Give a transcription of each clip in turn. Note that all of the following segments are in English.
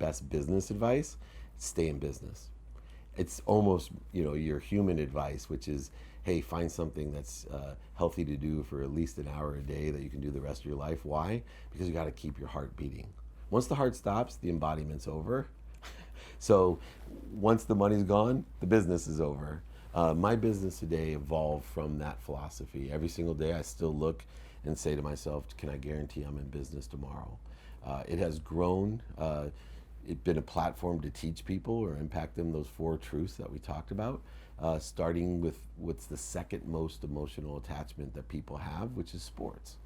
best business advice, stay in business. It's almost, your human advice, which is, hey, find something that's healthy to do for at least an hour a day that you can do the rest of your life. Why? Because you got to keep your heart beating. Once the heart stops, the embodiment's over. So once the money's gone, the business is over. My business today evolved from that philosophy. Every single day I still look and say to myself, can I guarantee I'm in business tomorrow? It has grown. It's been a platform to teach people or impact them those 4 truths that we talked about, starting with what's the second most emotional attachment that people have, which is sports.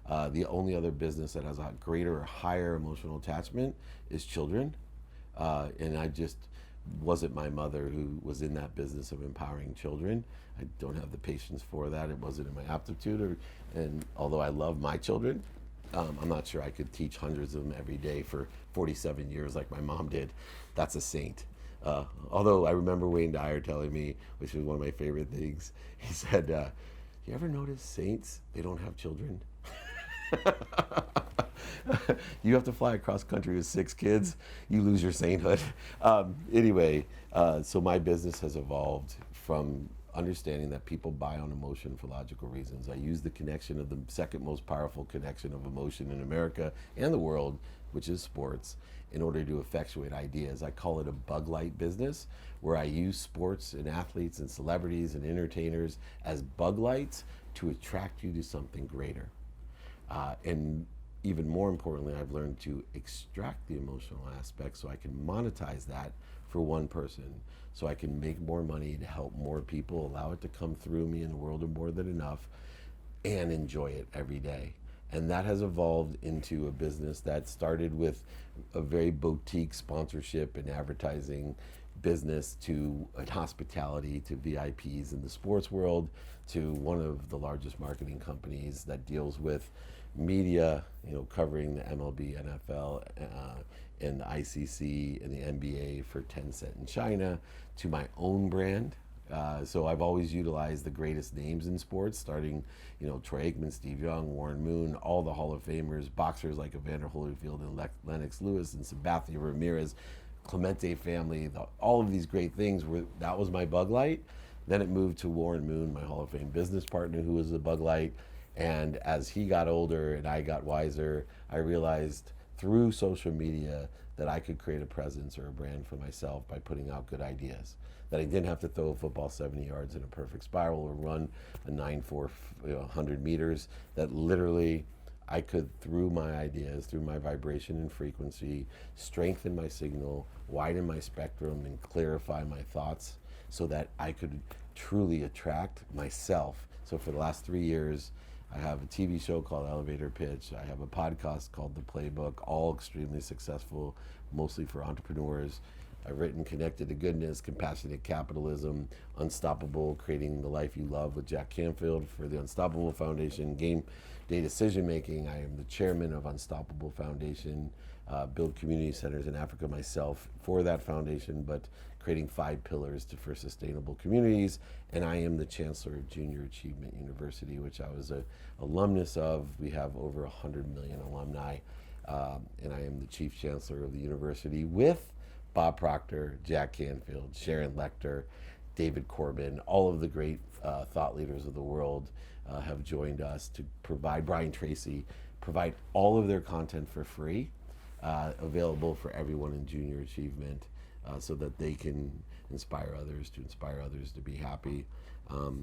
The only other business that has a greater or higher emotional attachment is children. And I just wasn't my mother who was in that business of empowering children. I don't have the patience for that. It wasn't in my aptitude. And although I love my children, I'm not sure I could teach hundreds of them every day for 47 years like my mom did. That's a saint. Although I remember Wayne Dyer telling me, which was one of my favorite things, he said, you ever notice saints, they don't have children? You have to fly across country with 6 kids, you lose your sainthood. Anyway, so my business has evolved from understanding that people buy on emotion for logical reasons. I use the connection of the second most powerful connection of emotion in America and the world, which is sports, in order to effectuate ideas. I call it a bug light business, where I use sports and athletes and celebrities and entertainers as bug lights to attract you to something greater. And even more importantly, I've learned to extract the emotional aspect so I can monetize that for one person, so I can make more money to help more people, allow it to come through me in the world of more than enough, and enjoy it every day. And that has evolved into a business that started with a very boutique sponsorship and advertising business to hospitality to VIPs in the sports world, to one of the largest marketing companies that deals with media, covering the MLB, NFL, and the ICC and the NBA for Tencent in China, to my own brand. So I've always utilized the greatest names in sports, starting, Troy Aikman, Steve Young, Warren Moon, all the Hall of Famers, boxers like Evander Holyfield and Lennox Lewis and Sabathia Ramirez, Clemente family, all of these great things. That was my bug light. Then it moved to Warren Moon, my Hall of Fame business partner, who was a bug light. And as he got older and I got wiser, I realized through social media that I could create a presence or a brand for myself by putting out good ideas. That I didn't have to throw a football 70 yards in a perfect spiral or run a 9.4 100 meters. That literally I could, through my ideas, through my vibration and frequency, strengthen my signal, widen my spectrum, and clarify my thoughts so that I could truly attract myself. So for the last 3 years, I have a TV show called Elevator Pitch. I have a podcast called The Playbook, all extremely successful, mostly for entrepreneurs. I've written Connected to Goodness, Compassionate Capitalism, Unstoppable, Creating the Life You Love with Jack Canfield for the Unstoppable Foundation, Game Day Decision Making. I am the chairman of Unstoppable Foundation, build community centers in Africa myself for that foundation, but creating 5 pillars for sustainable communities. And I am the chancellor of Junior Achievement University, which I was an alumnus of. We have over 100 million alumni. And I am the chief chancellor of the university with Bob Proctor, Jack Canfield, Sharon Lecter, David Corbin, all of the great thought leaders of the world have joined us to provide, Brian Tracy, provide all of their content for free, available for everyone in Junior Achievement, so that they can inspire others to be happy.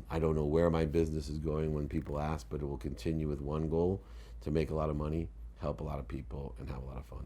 I don't know where my business is going when people ask, but it will continue with one goal: to make a lot of money, help a lot of people, and have a lot of fun.